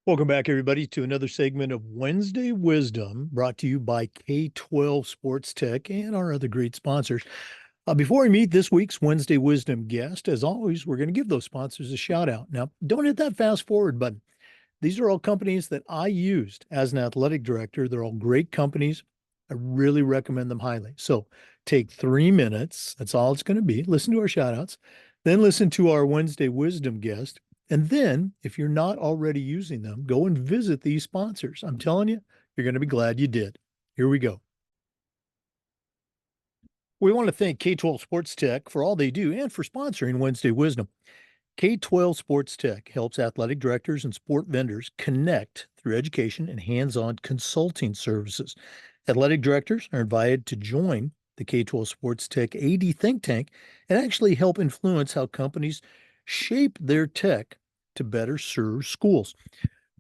Welcome back, everybody, to another segment of Wednesday Wisdom brought to you by K-12 Sports Tech and our other great sponsors. Before we meet this week's Wednesday Wisdom guest, as always, we're going to give those sponsors a shout out. Now, don't hit that fast forward button. These are all companies that I used as an athletic director. They're all great companies. I really recommend them highly. So take 3 minutes. That's all it's going to be. Listen to our shout outs, then listen to our Wednesday Wisdom guest. And then, if you're not already using them, go and visit these sponsors. I'm telling you, you're going to be glad you did. Here we go. We want to thank K-12 Sports Tech for all they do and for sponsoring Wednesday Wisdom. K-12 Sports Tech helps athletic directors and sport vendors connect through education and hands-on consulting services. Athletic directors are invited to join the K-12 Sports Tech AD think tank and actually help influence how companies shape their tech to better serve schools.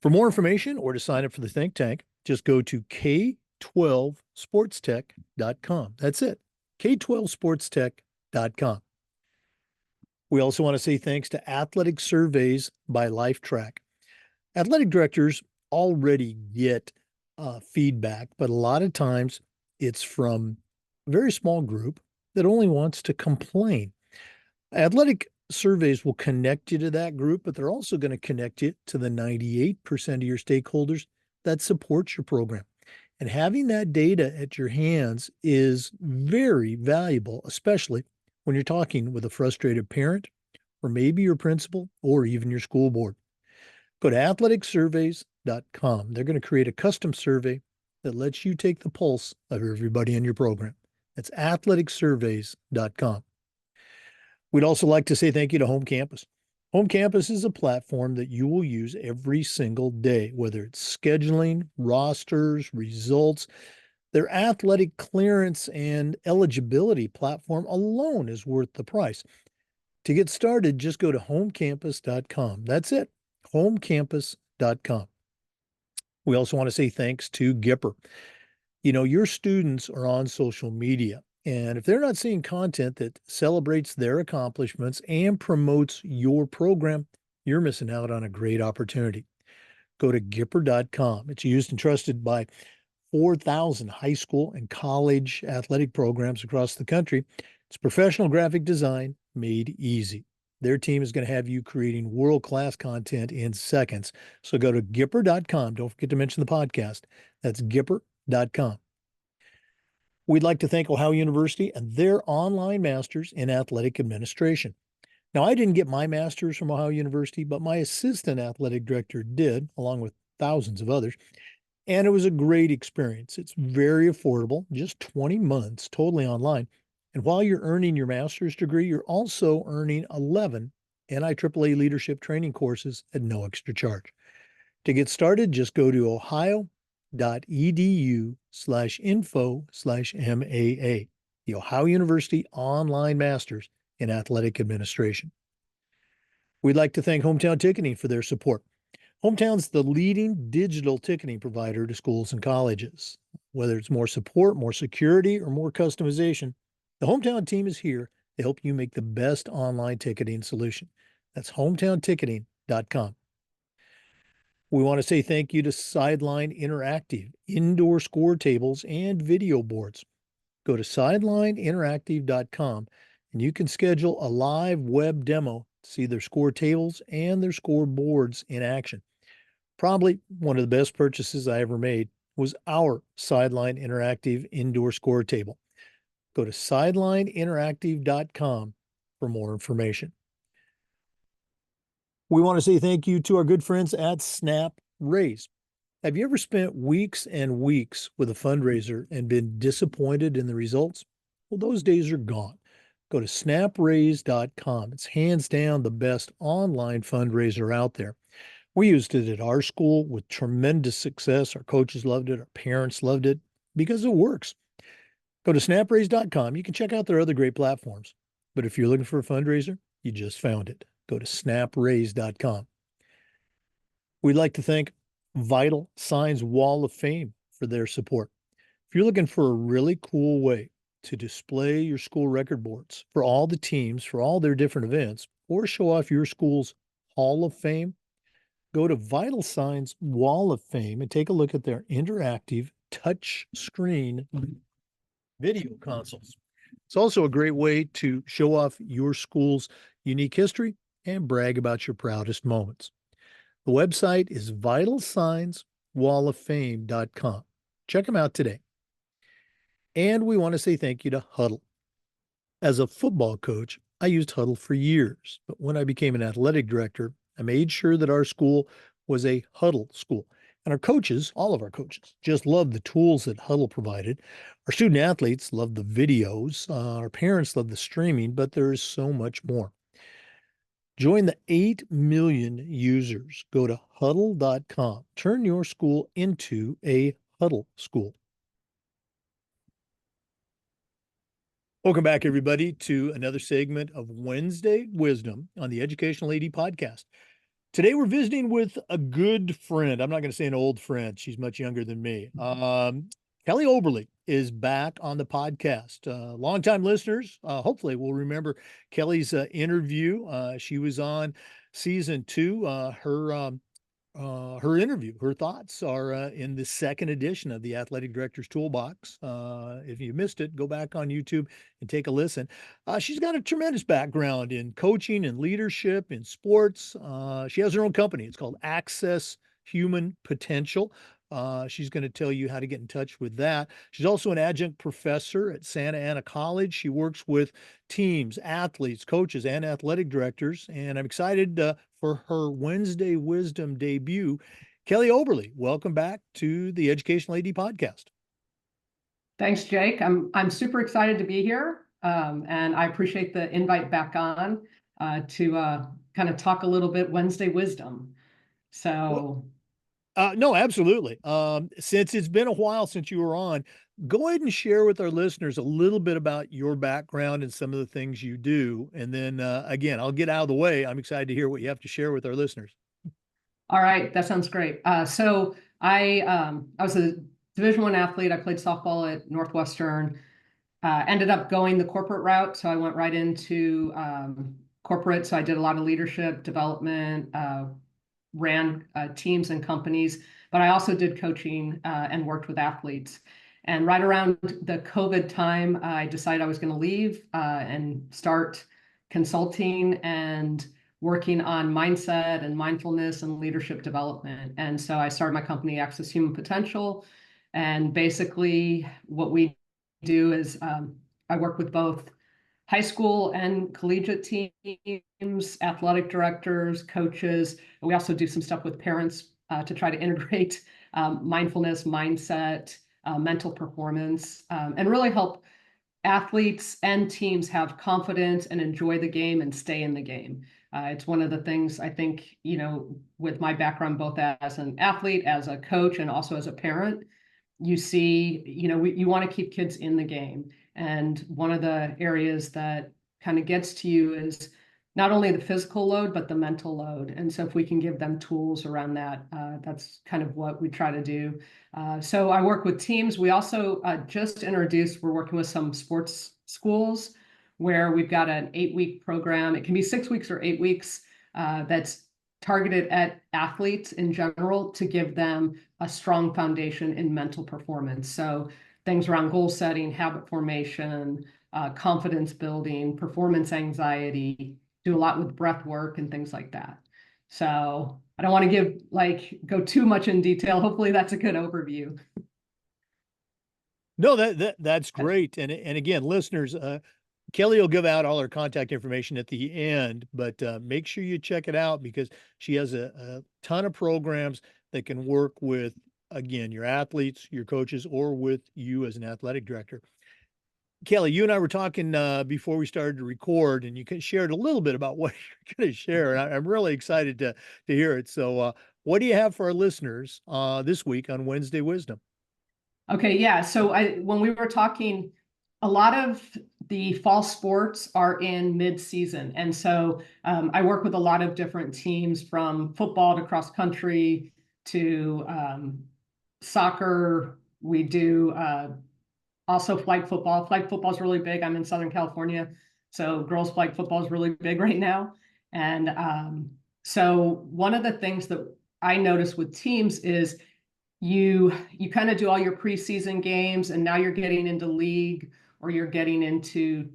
For more information or to sign up for the think tank, just go to k12sportstech.com. That's it, k12sportstech.com. We also want to say thanks to Athletic Surveys by LifeTrack. Athletic directors already get feedback, but a lot of times it's from a very small group that only wants to complain. Athletic surveys will connect you to that group, but they're also going to connect you to the 98% of your stakeholders that support your program. And having that data at your hands is very valuable, especially when you're talking with a frustrated parent or maybe your principal or even your school board. Go to athleticsurveys.com. They're going to create a custom survey that lets you take the pulse of everybody in your program. That's athleticsurveys.com. We'd also like to say thank you to Home Campus. Home Campus is a platform that you will use every single day, whether it's scheduling, rosters, results. Their athletic clearance and eligibility platform alone is worth the price. To get started, just go to homecampus.com. That's it, homecampus.com. We also want to say thanks to Gipper. You know, your students are on social media, and if they're not seeing content that celebrates their accomplishments and promotes your program, you're missing out on a great opportunity. Go to Gipper.com. It's used and trusted by 4,000 high school and college athletic programs across the country. It's professional graphic design made easy. Their team is going to have you creating world-class content in seconds. So go to Gipper.com. Don't forget to mention the podcast. That's Gipper.com. We'd like to thank Ohio University and their online masters in athletic administration. Now, I didn't get my master's from Ohio University, but my assistant athletic director did, along with thousands of others. And it was a great experience. It's very affordable, just 20 months, totally online. And while you're earning your master's degree, you're also earning 11 NIAAA leadership training courses at no extra charge. To get started, just go to ohio.edu/info/MAA, the Ohio University Online Masters in Athletic Administration. We'd like to thank Hometown Ticketing for their support. Hometown's the leading digital ticketing provider to schools and colleges. Whether it's more support, more security, or more customization, the Hometown team is here to help you make the best online ticketing solution. That's hometownticketing.com. We want to say thank you to Sideline Interactive, indoor score tables and video boards. Go to sidelineinteractive.com and you can schedule a live web demo to see their score tables and their score boards in action. Probably one of the best purchases I ever made was our Sideline Interactive indoor score table. Go to sidelineinteractive.com for more information. We want to say thank you to our good friends at Snap Raise. Have you ever spent weeks and weeks with a fundraiser and been disappointed in the results? Well, those days are gone. Go to snapraise.com. It's hands down the best online fundraiser out there. We used it at our school with tremendous success. Our coaches loved it. Our parents loved it because it works. Go to snapraise.com. You can check out their other great platforms. But if you're looking for a fundraiser, you just found it. Go to snapraise.com. We'd like to thank Vital Signs Wall of Fame for their support. If you're looking for a really cool way to display your school record boards for all the teams, for all their different events, or show off your school's Hall of Fame, go to Vital Signs Wall of Fame and take a look at their interactive touch screen video consoles. It's also a great way to show off your school's unique history and brag about your proudest moments. The website is vitalsignswalloffame.com. Check them out today. And we want to say thank you to Huddle. As a football coach, I used Huddle for years, but when I became an athletic director, I made sure that our school was a Huddle school. And our coaches, all of our coaches, just loved the tools that Huddle provided. Our student athletes loved the videos. Our parents loved the streaming, but there is so much more. Join the 8 million users. Go to huddle.com. Turn your school into a Huddle school. Welcome back, everybody, to another segment of Wednesday Wisdom on the Educational AD Podcast. Today, we're visiting with a good friend. I'm not going to say an old friend. She's much younger than me. Kelly Oberle is back on the podcast. Longtime listeners, hopefully, will remember Kelly's interview. She was on season 2. Her interview, her thoughts are in the second edition of the Athletic Director's Toolbox. If you missed it, go back on YouTube and take a listen. She's got a tremendous background in coaching and leadership in sports. She has her own company. It's called Access Human Potential. She's going to tell you how to get in touch with that. She's also an adjunct professor at Santa Ana College. She works with teams, athletes, coaches, and athletic directors. And I'm excited for her Wednesday Wisdom debut. Kelly Oberle, welcome back to the Educational AD Podcast. Thanks, Jake. I'm super excited to be here, and I appreciate the invite back on to kind of talk a little bit Wednesday Wisdom. So. No, absolutely. Since it's been a while since you were on, go ahead and share with our listeners a little bit about your background and some of the things you do. And then again, I'll get out of the way. I'm excited to hear what you have to share with our listeners. All right, that sounds great. So I was a Division I athlete. I played softball at Northwestern. Ended up going the corporate route, so I went right into corporate. So I did a lot of leadership development. Ran teams and companies, but I also did coaching and worked with athletes. And right around the COVID time, I decided I was going to leave and start consulting and working on mindset and mindfulness and leadership development. And so I started my company, Access Human Potential. And basically what we do is I work with both high school and collegiate teams, athletic directors, coaches. We also do some stuff with parents to try to integrate mindfulness, mindset, mental performance, and really help athletes and teams have confidence and enjoy the game and stay in the game. It's one of the things I think, with my background, both as an athlete, as a coach, and also as a parent, you see, you want to keep kids in the game. And one of the areas that kind of gets to you is not only the physical load, but the mental load. And so if we can give them tools around that, that's kind of what we try to do. So I work with teams. We also just introduced, we're working with some sports schools where we've got an 8-week program. It can be 6 weeks or 8 weeks that's targeted at athletes in general to give them a strong foundation in mental performance. So things around goal setting, habit formation, confidence building, performance anxiety, do a lot with breath work and things like that. So I don't want to go too much in detail. Hopefully that's a good overview. No, that's great. And again, listeners, Kelly will give out all her contact information at the end, but make sure you check it out because she has a ton of programs that can work with, again, your athletes, your coaches, or with you as an athletic director. Kelly, you and I were talking before we started to record, and you shared a little bit about what you're going to share, and I'm really excited to hear it. So what do you have for our listeners this week on Wednesday Wisdom? Okay, yeah. So when we were talking, a lot of the fall sports are in mid-season. And so I work with a lot of different teams from football to cross country to soccer. We do also flag football. Flag football is really big. I'm in Southern California, so girls flag football is really big right now. And so one of the things that I notice with teams is you kind of do all your preseason games, and now you're getting into league or you're getting into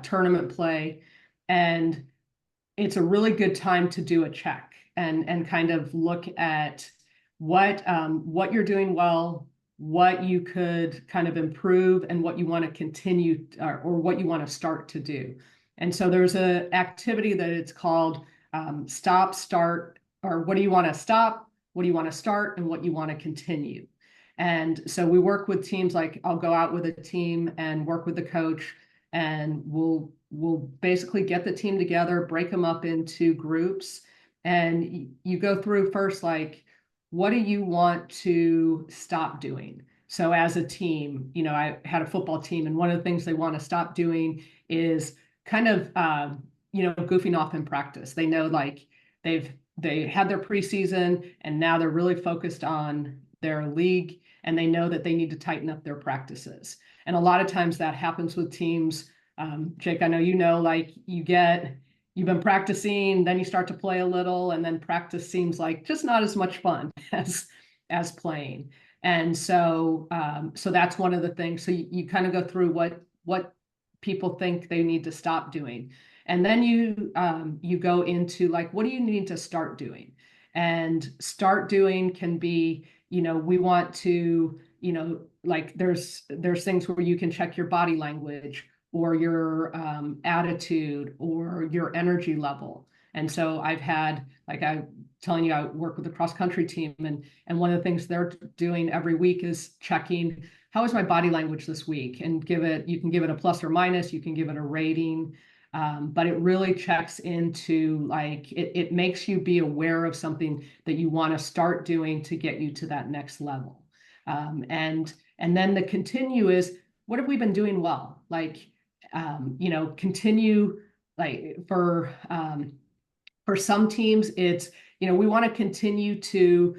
tournament play, and it's a really good time to do a check and kind of look at what you're doing well, what you could kind of improve, and what you want to continue or what you want to start to do. And so there's a activity that it's called stop, start, or what do you want to stop, what do you want to start, and what you want to continue. And so we work with teams, like I'll go out with a team and work with the coach, and we'll basically get the team together, break them up into groups, and you go through first, like, what do you want to stop doing? So as a team, I had a football team, and one of the things they want to stop doing is kind of goofing off in practice. They know, like, they had their preseason and now they're really focused on their league, and they know that they need to tighten up their practices. And a lot of times that happens with teams. Jake, I know like you've been practicing, then you start to play a little, and then practice seems like just not as much fun as playing. And so that's one of the things. So you kind of go through what people think they need to stop doing. And then you go into, like, what do you need to start doing? And start doing can be, we want to, like there's things where you can check your body language or your attitude or your energy level. And so I've had, like I'm telling you, I work with the cross country team, and one of the things they're doing every week is checking, how is my body language this week? And you can give it a plus or minus, you can give it a rating. But it really checks into, like, it makes you be aware of something that you want to start doing to get you to that next level. And then the continue is, what have we been doing well? Like, continue, like for some teams, it's, we want to continue to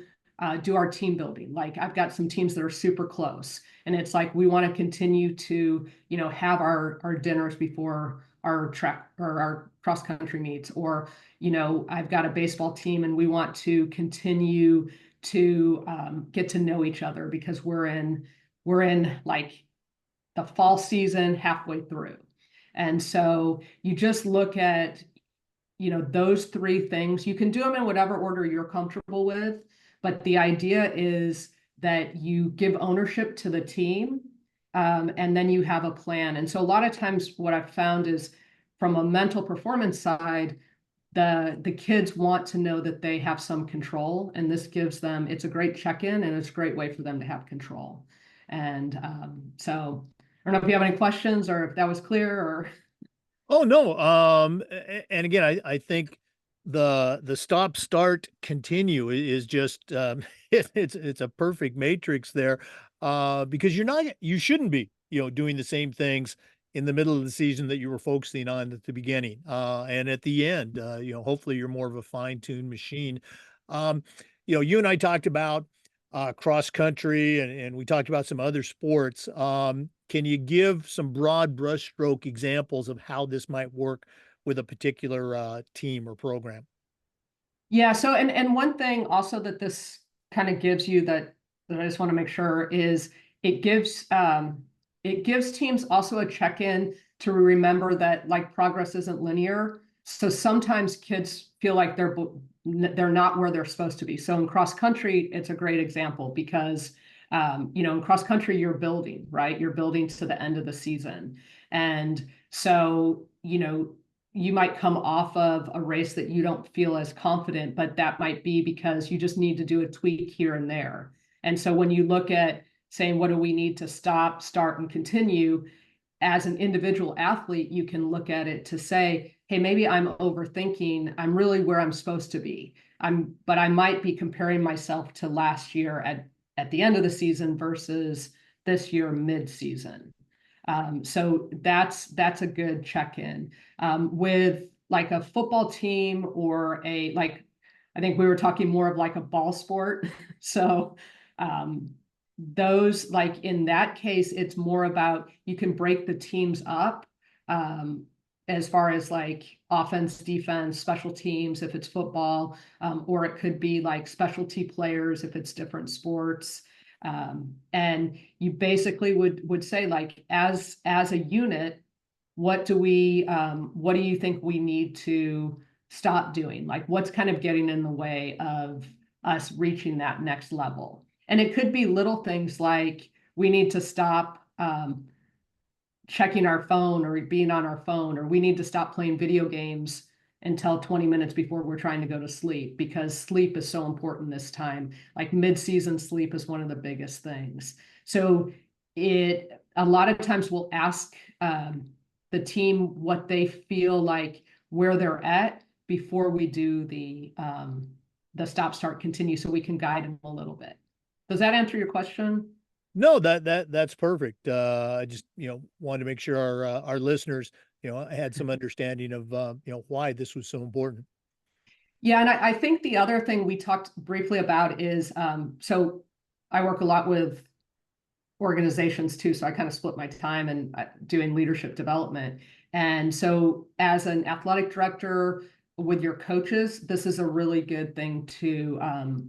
do our team building. Like, I've got some teams that are super close, and it's like we want to continue to, have our dinners before our track or our cross country meets. Or, I've got a baseball team, and we want to continue to get to know each other because we're in like the fall season halfway through. And so you just look at, those three things. You can do them in whatever order you're comfortable with, but the idea is that you give ownership to the team, and then you have a plan. And so a lot of times what I've found is, from a mental performance side, the kids want to know that they have some control, and this gives them, it's a great check-in, and it's a great way for them to have control. And so I don't know if you have any questions or if that was clear or. Oh no. And again, I think the stop, start, continue is just it's a perfect matrix there. Because you shouldn't be, doing the same things in the middle of the season that you were focusing on at the beginning. And at the end, hopefully you're more of a fine-tuned machine. Um, you and I talked about cross country, and we talked about some other sports. Can you give some broad brushstroke examples of how this might work with a particular team or program? Yeah. So, and one thing also that this kind of gives you, that I just want to make sure, is it gives teams also a check-in to remember that, like, progress isn't linear. So sometimes kids feel like they're not where they're supposed to be. So in cross country, it's a great example because in cross country, you're building, right? You're building to the end of the season. And so, you might come off of a race that you don't feel as confident, but that might be because you just need to do a tweak here and there. And so when you look at saying, what do we need to stop, start, and continue, as an individual athlete, you can look at it to say, hey, maybe I'm overthinking. I'm really where I'm supposed to be. But I might be comparing myself to last year at the end of the season versus this year mid-season. So that's a good check-in. With, like, a football team or I think we were talking more of like a ball sport. So those, like, in that case, it's more about, you can break the teams up. as far as like offense, defense, special teams, if it's football, or it could be like specialty players if it's different sports. And you basically would say like as a unit, what do you think we need to stop doing? Like what's kind of getting in the way of us reaching that next level? And it could be little things like we need to stop checking our phone or being on our phone, or we need to stop playing video games until 20 minutes before we're trying to go to sleep, because sleep is so important this time. Like mid-season sleep is one of the biggest things. So a lot of times we'll ask the team what they feel like where they're at before we do the stop start continue, so we can guide them a little bit. Does that answer your question? No, that's perfect. I just, wanted to make sure our listeners, had some understanding of, why this was so important. Yeah, and I think the other thing we talked briefly about is so I work a lot with organizations too, so I kind of split my time and doing leadership development. And so as an athletic director with your coaches, this is a really good thing to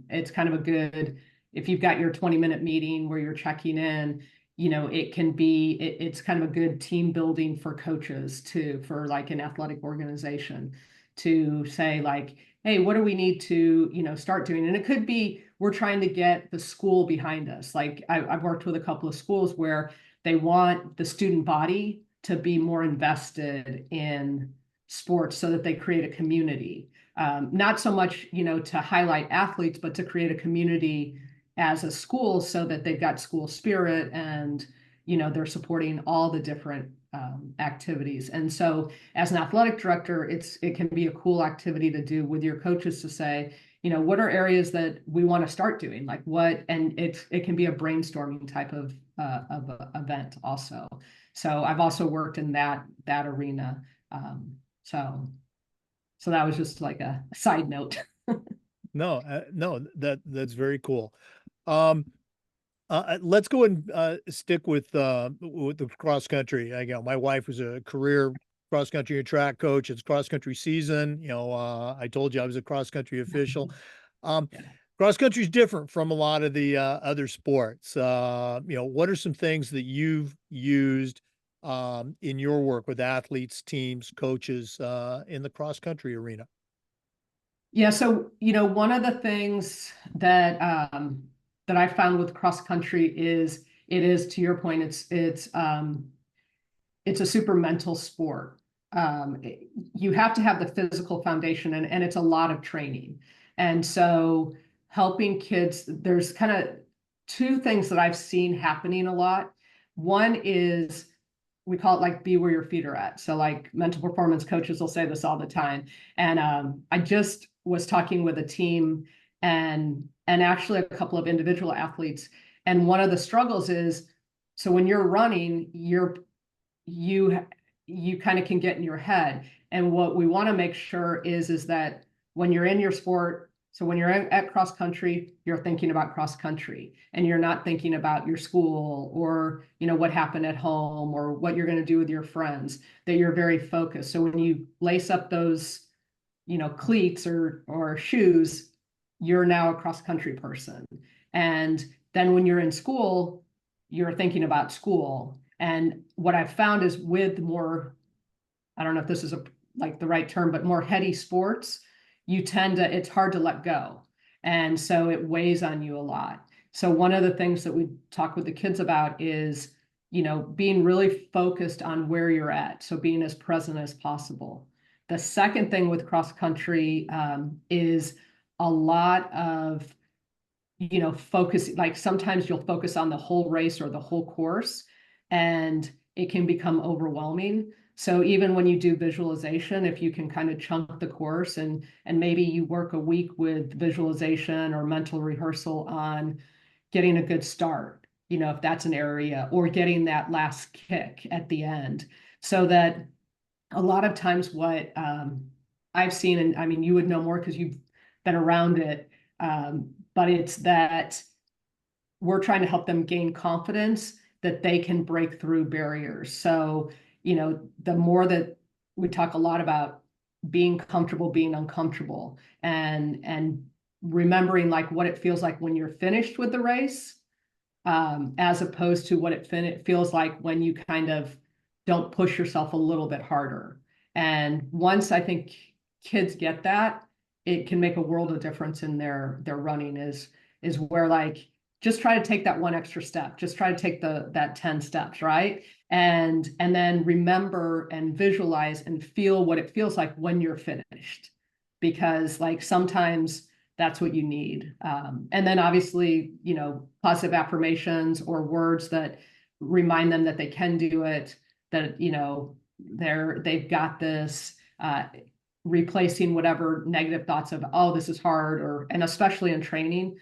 it's kind of a good, if you've got your 20-minute meeting where you're checking in, it can be it's kind of a good team building for coaches too, for like an athletic organization, to say like, hey, what do we need to start doing? And it could be we're trying to get the school behind us. Like I've worked with a couple of schools where they want the student body to be more invested in sports so that they create a community. Not so much to highlight athletes, but to create a community as a school so that they've got school spirit, and they're supporting all the different activities. And so as an athletic director, it can be a cool activity to do with your coaches, to say, what are areas that we want to start doing, like what, and it can be a brainstorming type of event also. So I've also worked in that arena. So that was just like a side note. No, that's very cool. Um, let's go and stick with the cross country. My wife was a career cross country and track coach. It's cross country season. I told you I was a cross country official. Um, Cross country is different from a lot of the other sports. What are some things that you've used in your work with athletes, teams, coaches in the cross country arena? Yeah, so one of the things that I found with cross country is, it is, to your point, it's a super mental sport. You have to have the physical foundation, and it's a lot of training. And so helping kids, there's kind of two things that I've seen happening a lot. One is, we call it like be where your feet are at. So like mental performance coaches will say this all the time. And I just was talking with a team and actually a couple of individual athletes. And one of the struggles is, so when you're running, you kind of can get in your head. And what we want to make sure is that when you're in your sport, so when you're at cross country, you're thinking about cross country, and you're not thinking about your school or what happened at home or what you're going to do with your friends, that you're very focused. So when you lace up those cleats or shoes, you're now a cross country person. And then when you're in school, you're thinking about school. And what I've found is with more, I don't know if this is like the right term, but more heady sports, it's hard to let go. And so it weighs on you a lot. So one of the things that we talk with the kids about is, being really focused on where you're at. So being as present as possible. The second thing with cross country is a lot of, focus, like sometimes you'll focus on the whole race or the whole course, and it can become overwhelming. So even when you do visualization, if you can kind of chunk the course, and maybe you work a week with visualization or mental rehearsal on getting a good start, if that's an area, or getting that last kick at the end. So that a lot of times what I've seen, and I mean, you would know more because you've been around it, but it's that we're trying to help them gain confidence that they can break through barriers. So, the more that we talk a lot about being comfortable, being uncomfortable, and remembering like what it feels like when you're finished with the race, as opposed to what it feels like when you kind of don't push yourself a little bit harder. And once I think kids get that, it can make a world of difference in their running. Is where like just try to take that one extra step, just try to take that 10 steps, right? And then remember and visualize and feel what it feels like when you're finished, because like sometimes that's what you need. And then obviously, positive affirmations or words that remind them that they can do it, that, they've got this, replacing whatever negative thoughts of, oh, this is hard, and especially in training,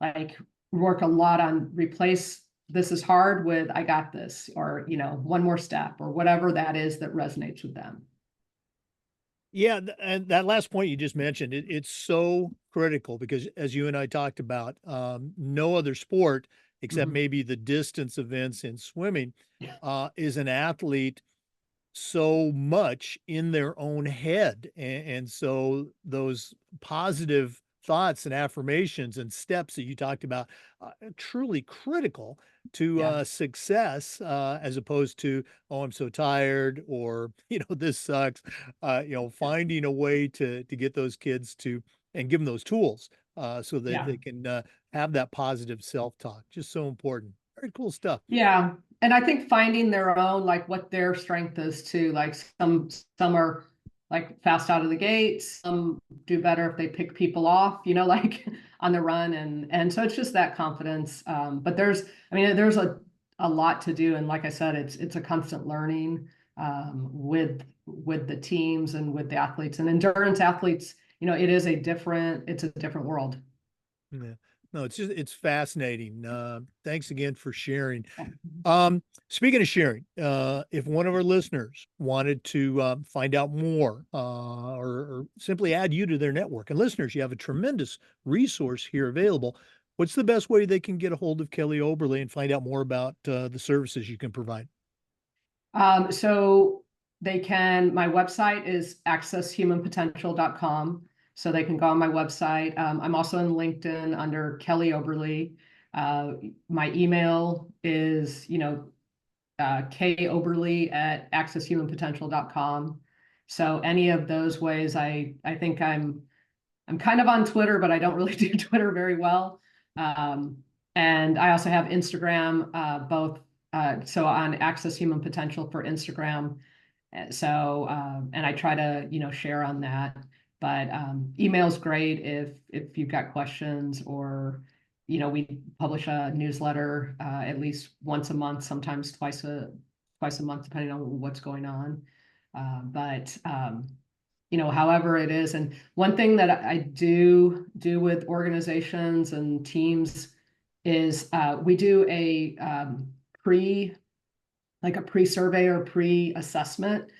like work a lot on replace this is hard with I got this, or, one more step, or whatever that is that resonates with them. Yeah, and that last point you just mentioned, it's so critical because as you and I talked about, no other sport except Mhm. maybe the distance events in swimming, Yeah. is an athlete so much in their own head. And so those positive thoughts and affirmations and steps that you talked about, are truly critical to Yeah. success, as opposed to, oh, I'm so tired, or, this sucks. Finding a way to get those kids to and give them those tools, so that Yeah. they can have that positive self-talk. Just so important. Very cool stuff. Yeah. And I think finding their own, like what their strength is too. Like some are like fast out of the gates, some do better if they pick people off, like on the run. And so it's just that confidence. But there's a lot to do. And like I said, it's a constant learning, with the teams and with the athletes and endurance athletes, it's a different world. Yeah. No, it's fascinating. Thanks again for sharing. Yeah. Speaking of sharing, if one of our listeners wanted to find out more, or simply add you to their network, and listeners, you have a tremendous resource here available. What's the best way they can get a hold of Kelly Oberle and find out more about the services you can provide? So my website is accesshumanpotential.com. So they can go on my website. I'm also in LinkedIn under Kelly Oberle. My email is, koberle@accesshumanpotential.com. So any of those ways, I think I'm kind of on Twitter, but I don't really do Twitter very well. Um, and I also have Instagram, both. So on Access Human Potential for Instagram. And I try to, share on that. But email's great if you've got questions, or, we publish a newsletter at least once a month, sometimes twice a month, depending on what's going on. But however it is. And one thing that I do with organizations and teams is we do pre like a pre-survey or pre-assessment.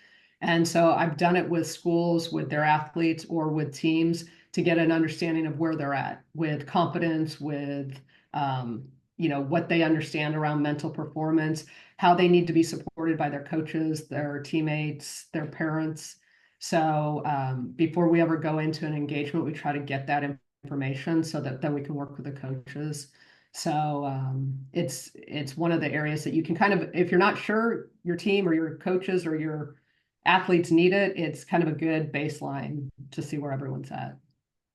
And so I've done it with schools, with their athletes, or with teams to get an understanding of where they're at with competence, with what they understand around mental performance, how they need to be supported by their coaches, their teammates, their parents. So before we ever go into an engagement, we try to get that information so that then we can work with the coaches. So it's one of the areas that you can kind of, if you're not sure your team or your coaches or your athletes need it, it's kind of a good baseline to see where everyone's at.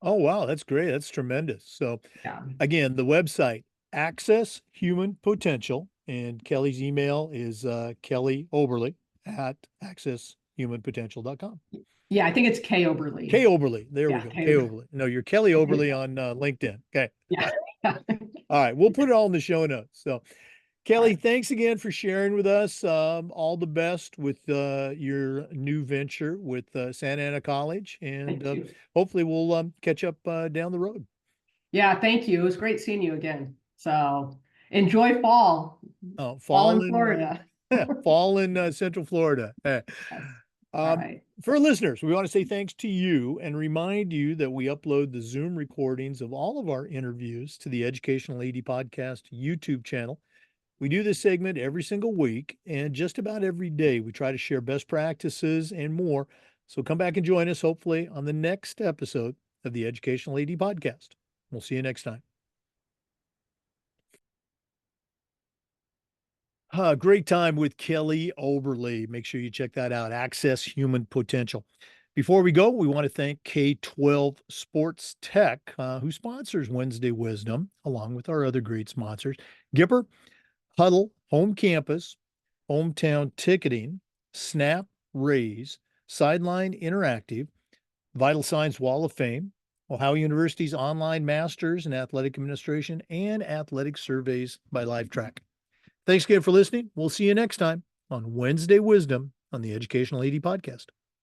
Oh, wow, that's great. That's tremendous. So, Yeah. again, the website, Access Human Potential, and Kelly's email is Kelly Oberle at accesshumanpotential.com. Yeah, I think it's K K Oberle. Oberle. There we Yeah, go. K K Oberle. Oberle. No, you're Kelly Oberle on LinkedIn. Okay. Yeah. All right. We'll put it all in the show notes. So, All Kelly, right. thanks again for sharing with us. All the best with your new venture with Santa Ana College. And Thank you. hopefully we'll catch up down the road. Yeah, thank you. It was great seeing you again. So enjoy fall. Fall Fall in in Florida. fall in Central Florida. Yes. All Um, right. for listeners, we want to say thanks to you and remind you that we upload the Zoom recordings of all of our interviews to the Educational AD Podcast YouTube channel. We do this segment every single week, and just about every day we try to share best practices and more. So come back and join us, hopefully, on the next episode of the Educational AD Podcast. We'll see you next time. Great time with Kelly Oberle. Make sure you check that out. Access Human Potential. Before we go, we want to thank K-12 Sports Tech, who sponsors Wednesday Wisdom, along with our other great sponsors. Gipper, Huddle, Home Campus, Hometown Ticketing, Snap, Raise, Sideline Interactive, Vital Signs Wall of Fame, Ohio University's online masters in athletic administration, and athletic surveys by LiveTrack. Thanks again for listening. We'll see you next time on Wednesday Wisdom on the Educational AD Podcast.